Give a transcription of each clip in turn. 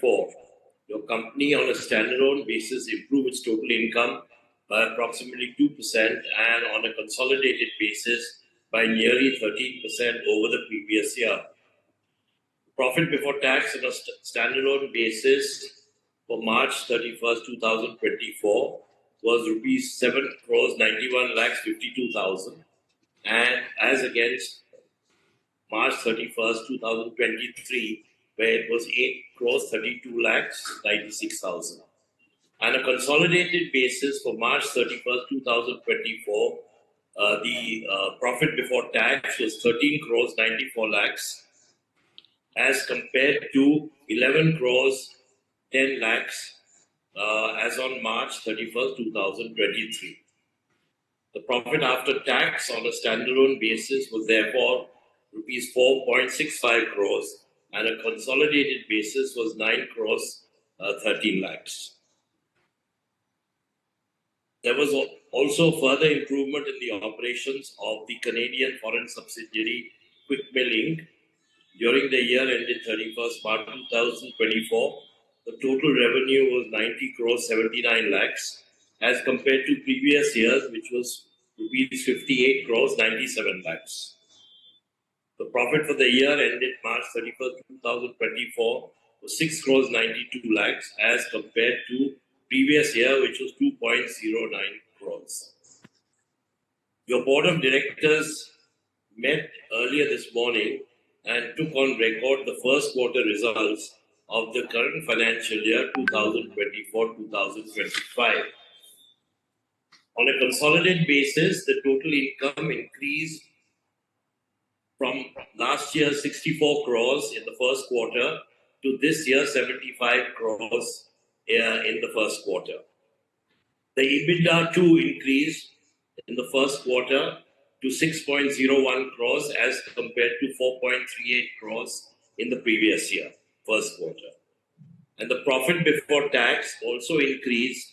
2024, your company on a standalone basis improved its total income by approximately 2% and on a consolidated basis by nearly 13% over the previous year. Profit before tax on a standalone basis for March 31st, 2024 was rupees 7 crores 91 lakhs 52,000, and as against March 31st, 2023, where it was 8 crores 32 lakhs 96,000. On a consolidated basis for March 31st, 2024, the profit before tax was 13 crores 94 lakhs as compared to 11 crores 10 lakhs as on March 31st, 2023. The profit after tax on a standalone basis was therefore rupees 4.65 crores and a consolidated basis was 9 crores 13 lakhs. There was also further improvement in the operations of the Canadian foreign subsidiary Quickmill Inc. During the year ended 31st March 2024. The total revenue was 90 crores 79 lakhs as compared to previous years, which was rupees 58 crores 97 lakhs. The profit for the year ended March 31st, 2024 was 6 crores 92 lakhs as compared to previous year, which was 2.09 crores. Your board of directors met earlier this morning and took on record the first quarter results of the current financial year 2024-2025. On a consolidated basis, the total income increased from last year 64 crores in the first quarter to this year 75 crores in the first quarter. The EBITDA too increased in the first quarter to 6.01 crores as compared to 4.38 crores in the previous year, first quarter. And the profit before tax also increased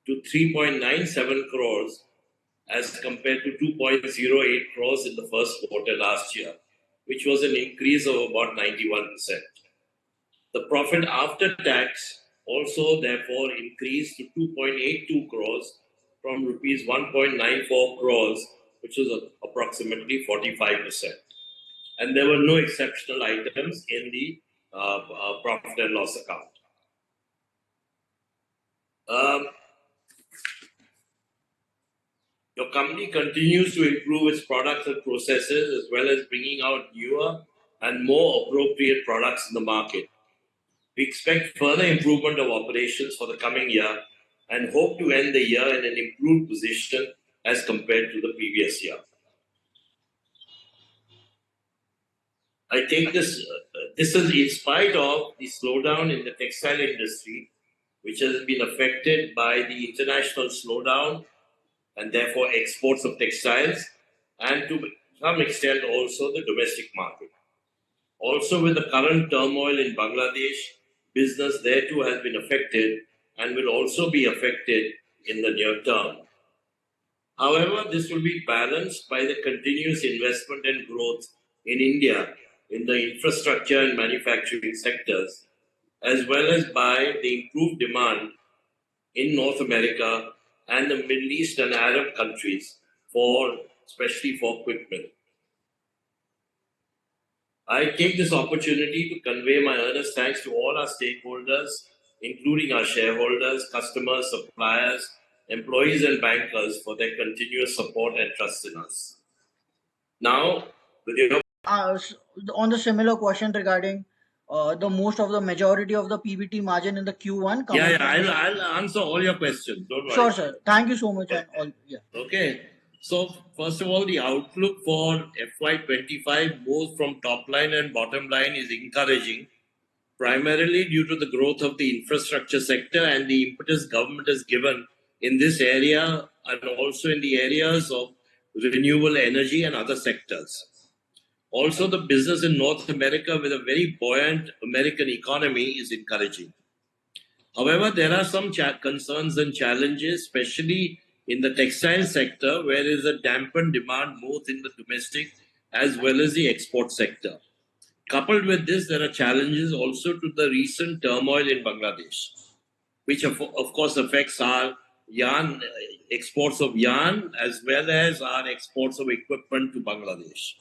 to 3.97 crores as compared to 2.08 crores in the first quarter last year, which was an increase of about 91%. The profit after tax also therefore increased to 2.82 crores from rupees 1.94 crores, which was approximately 45%. And there were no exceptional items in the profit and loss account. Your company continues to improve its products and processes as well as bringing out newer and more appropriate products in the market. We expect further improvement of operations for the coming year and hope to end the year in an improved position as compared to the previous year. I take this is in spite of the slowdown in the textile industry, which has been affected by the international slowdown and therefore exports of textiles, and to some extent also the domestic market. Also, with the current turmoil in Bangladesh, business there too has been affected and will also be affected in the near term. However, this will be balanced by the continuous investment and growth in India in the infrastructure and manufacturing sectors, as well as by the improved demand in North America and the Middle East and Arab countries, especially for Quickmill. I take this opportunity to convey my earnest thanks to all our stakeholders, including our shareholders, customers, suppliers, employees and bankers for their continuous support and trust in us. Now, with your on the similar question regarding the majority of the PBT margin in the Q1. I'll answer all your questions. Don't worry. Sure, sir. Thank you so much. Okay. So, first of all, the outlook for FY25, both from top line and bottom line, is encouraging, primarily due to the growth of the infrastructure sector and the impetus government has given in this area and also in the areas of renewable energy and other sectors. Also, the business in North America with a very buoyant American economy is encouraging. However, there are some concerns and challenges, especially in the textile sector, where there is a dampened demand both in the domestic as well as the export sector. Coupled with this, there are challenges also to the recent turmoil in Bangladesh, which of course affects our yarn exports of yarn as well as our exports of equipment to Bangladesh.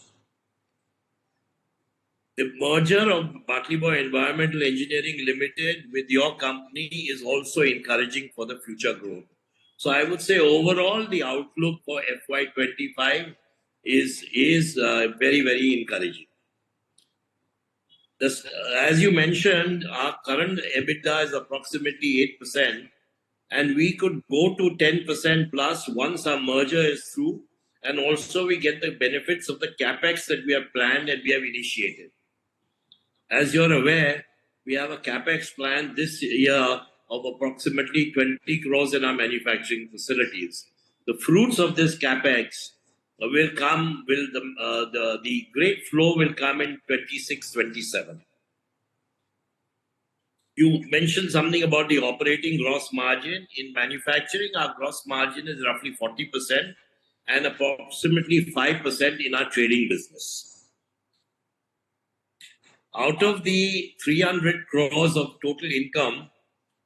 The merger of Batliboi Environmental Engineering Limited with your company is also encouraging for the future growth. So I would say overall the outlook for FY25 is very, very encouraging. This, as you mentioned, our current EBITDA is approximately 8%, and we could go to 10% plus once our merger is through, and also we get the benefits of the capex that we have planned and we have initiated. As you're aware, we have a capex plan this year of approximately 20 crores in our manufacturing facilities. The fruits of this capex will come, the great flow will come in 26-27. You mentioned something about the operating gross margin. In manufacturing, our gross margin is roughly 40% and approximately 5% in our trading business. Out of the 300 crores of total income,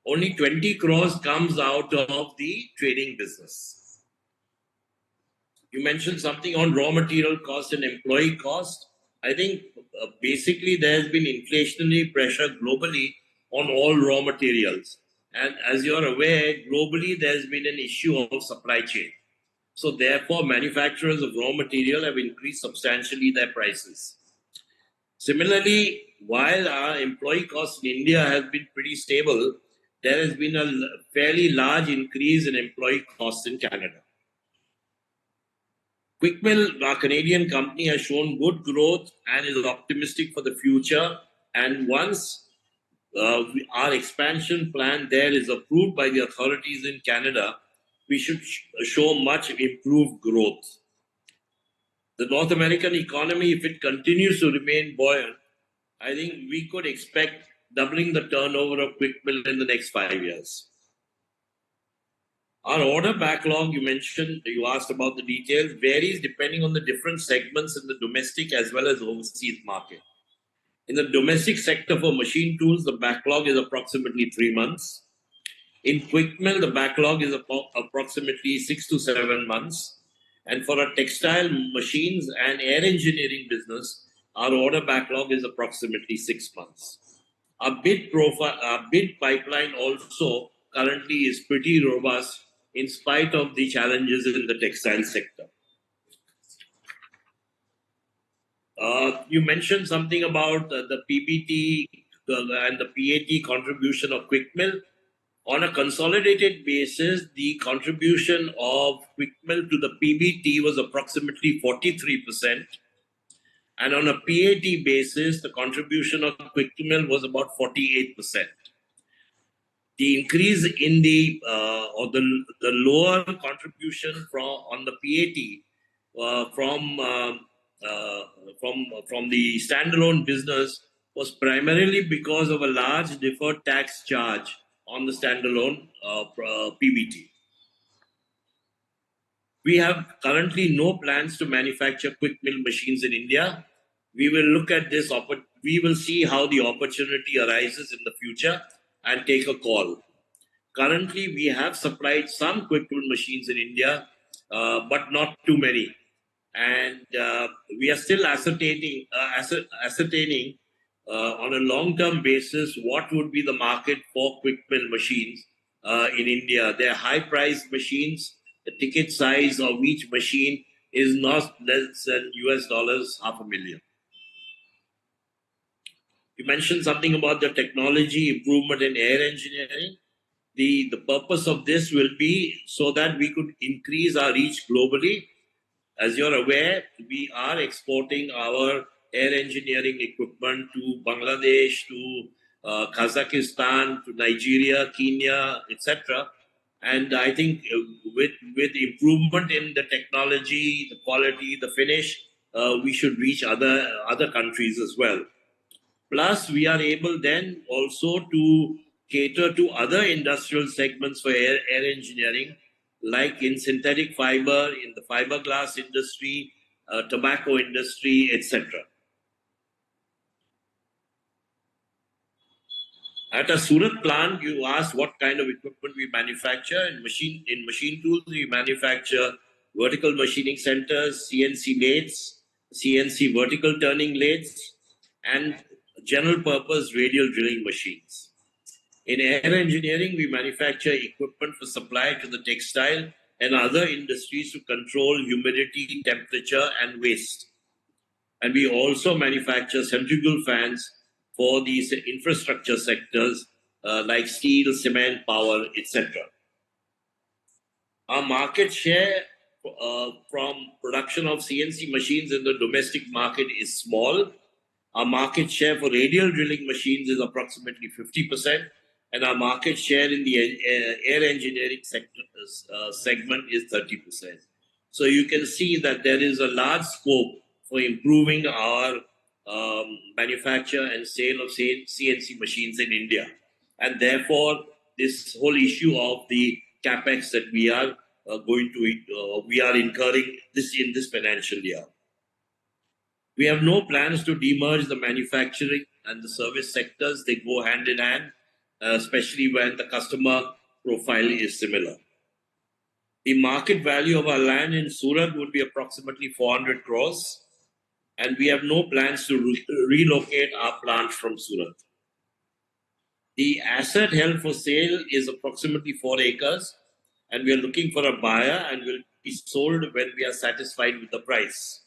only 20 crores comes out of the trading business. You mentioned something on raw material cost and employee cost. I think basically there has been inflationary pressure globally on all raw materials. And as you're aware, globally there's been an issue of supply chain. So therefore, manufacturers of raw material have increased substantially their prices. Similarly, while our employee costs in India have been pretty stable, there has been a fairly large increase in employee costs in Canada. Quickmill, our Canadian company, has shown good growth and is optimistic for the future. And once our expansion plan there is approved by the authorities in Canada, we should show much improved growth. The North American economy, if it continues to remain buoyant, I think we could expect doubling the turnover of Quickmill in the next 5 years. Our order backlog, you asked about the details, varies depending on the different segments in the domestic as well as overseas market. In the domestic sector for machine tools, the backlog is approximately 3 months. In Quickmill, the backlog is approximately 6 to 7 months. And for our textile machines and air engineering business, our order backlog is approximately 6 months. Our bid pipeline also currently is pretty robust in spite of the challenges in the textile sector. You mentioned something about the PBT and the PAT contribution of Quickmill. On a consolidated basis, the contribution of Quickmill to the PBT was approximately 43%. And on a PAT basis, the contribution of Quickmill was about 48%. The increase in the lower contribution on the PAT from the standalone business was primarily because of a large deferred tax charge on the standalone PBT. We have currently no plans to manufacture Quickmill machines in India. We will look at this, we will see how the opportunity arises in the future and take a call. Currently, we have supplied some Quickmill machines in India, but not too many. And we are still ascertaining on a long-term basis what would be the market for Quickmill machines in India. They are high-priced machines. The ticket size of each machine is not less than US dollars $500,000. You mentioned something about the technology improvement in air engineering. The purpose of this will be so that we could increase our reach globally. As you're aware, we are exporting our air engineering equipment to Bangladesh, to Kazakhstan, to Nigeria, Kenya, etc. And I think with improvement in the technology, the quality, the finish, we should reach other countries as well. Plus, we are able then also to cater to other industrial segments for air engineering, like in synthetic fiber, in the fiberglass industry, tobacco industry, etc. At a Surat plant, you asked what kind of equipment we manufacture. In machine tools, we manufacture vertical machining centers, CNC lathes, CNC vertical turning lathes, and general purpose radial drilling machines. In air engineering, we manufacture equipment for supply to the textile and other industries to control humidity, temperature, and waste. And we also manufacture centrifugal fans for these infrastructure sectors like steel, cement, power, etc. Our market share from production of CNC machines in the domestic market is small. Our market share for radial drilling machines is approximately 50%, and our market share in the air engineering sector, segment is 30%. So you can see that there is a large scope for improving our manufacture and sale of CNC machines in India. And therefore, this whole issue of the capex that we are we are incurring this in this financial year. We have no plans to demerge the manufacturing and the service sectors. They go hand in hand, especially when the customer profile is similar. The market value of our land in Surat would be approximately 400 crores, and we have no plans to relocate our plant from Surat. The asset held for sale is approximately 4 acres, and we are looking for a buyer and will be sold when we are satisfied with the price.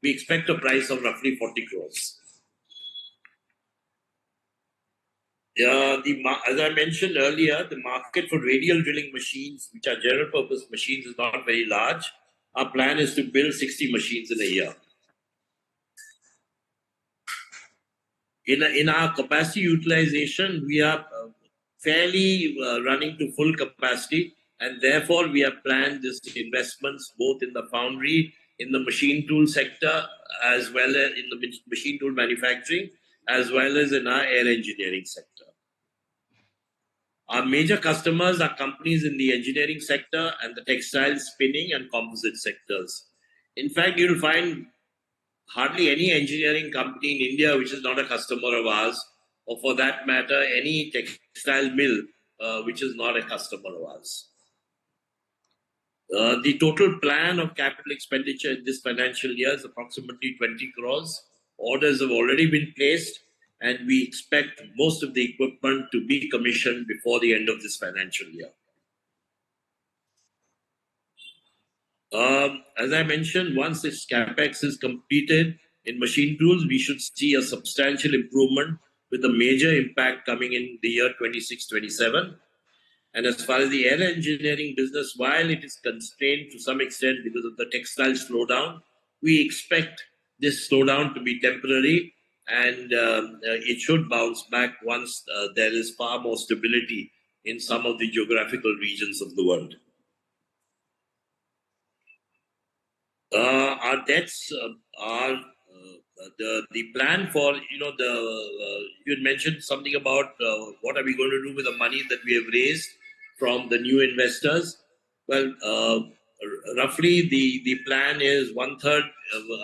We expect a price of roughly 40 crores. As I mentioned earlier, the market for radial drilling machines, which are general purpose machines, is not very large. Our plan is to build 60 machines in a year. In our capacity utilization, we are fairly running to full capacity, and therefore we have planned these investments both in the foundry, in the machine tool sector, as well as in the machine tool manufacturing, as well as in our air engineering sector. Our major customers are companies in the engineering sector and the textile, spinning, and composite sectors. In fact, you'll find hardly any engineering company in India which is not a customer of ours, or for that matter, any textile mill which is not a customer of ours. The total plan of capital expenditure in this financial year is approximately 20 crores. Orders have already been placed, and we expect most of the equipment to be commissioned before the end of this financial year. As I mentioned, once this capex is completed in machine tools, we should see a substantial improvement with a major impact coming in the year 26-27. And as far as the air engineering business, while it is constrained to some extent because of the textile slowdown, we expect this slowdown to be temporary, and it should bounce back once there is far more stability in some of the geographical regions of the world. Our debts are the plan for, you had mentioned something about what are we going to do with the money that we have raised from the new investors. Well, roughly the plan is 1/3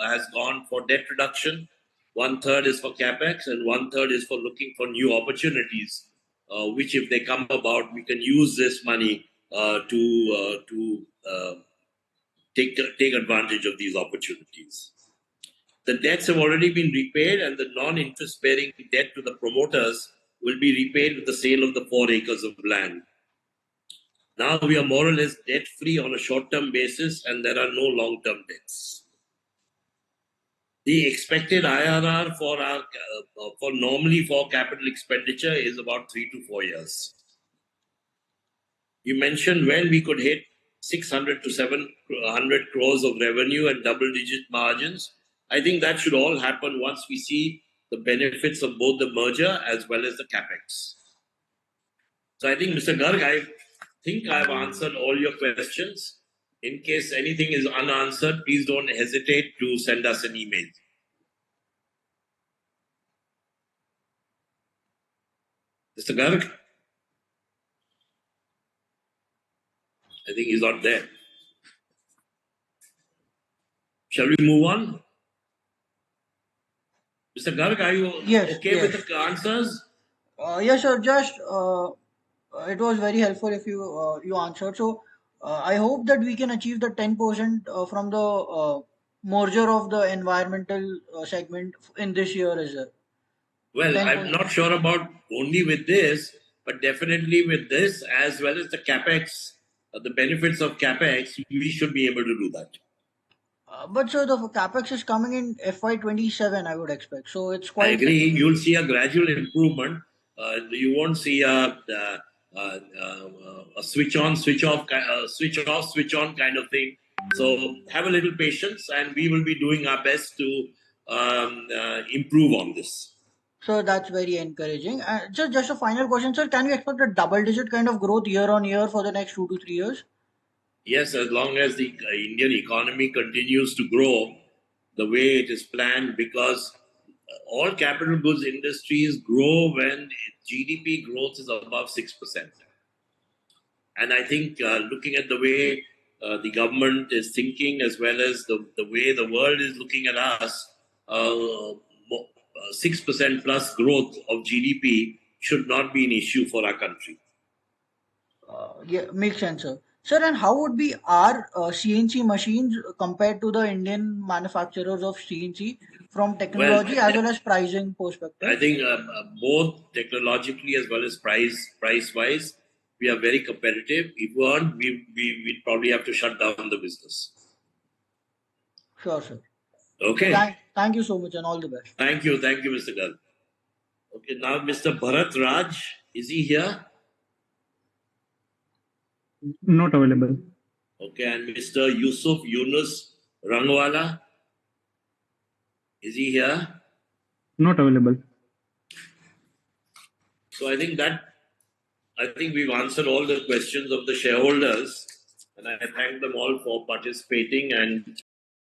has gone for debt reduction, 1/3 is for capex, and 1/3 is for looking for new opportunities, which if they come about, we can use this money to take advantage of these opportunities. The debts have already been repaid, and the non-interest bearing debt to the promoters will be repaid with the sale of the 4 acres of land. Now we are more or less debt free on a short-term basis, and there are no long-term debts. The expected IRR for normally for capital expenditure is about 3 to 4 years. You mentioned when we could hit 600 to 700 crores of revenue and double-digit margins. I think that should all happen once we see the benefits of both the merger as well as the capex. So I think, Mr. Garg, I think I've answered all your questions. In case anything is unanswered, please don't hesitate to send us an email. Mr. Garg? I think he's not there. Shall we move on? Mr. Garg, are you okay with the answers? Yes, sir. Just it was very helpful if you answered. So I hope that we can achieve the 10% from the merger of the environmental segment in this year as well. Well, I'm 10%. not sure about only with this, but definitely with this, as well as the capex, the benefits of capex, we should be able to do that. But sir, the capex is coming in FY 27, I would expect. So it's I quite. agree. You'll see a gradual improvement. You won't see a switch on, switch off, switch off, switch on kind of thing. So have a little patience, and we will be doing our best to improve on this. So that's very encouraging. Just a final question, sir. Can we expect a double-digit kind of growth year on year for the next 2 to 3 years? Yes, as long as the Indian economy continues to grow the way it is planned, because all capital goods industries grow when GDP growth is above 6%. And I think looking at the way the government is thinking, as well as the way the world is looking at us, 6% plus growth of GDP should not be an issue for our country. Yeah, makes sense, sir. Sir, and how would be our CNC machines compared to the Indian manufacturers of CNC from Well, technology as well as pricing I perspective? think both technologically as well as price wise, we are very competitive. If we weren't, we'd probably have to shut down the business. Sure, sir. Okay. Thank you so much and all the best. Thank you, Mr. Gal. Okay, now Mr. Bharat Raj, is he here? Not available. Okay, and Mr. Yusuf Yunus Rangwala, is he here? Not available. So I think we've answered all the questions of the shareholders, and I thank them all for participating and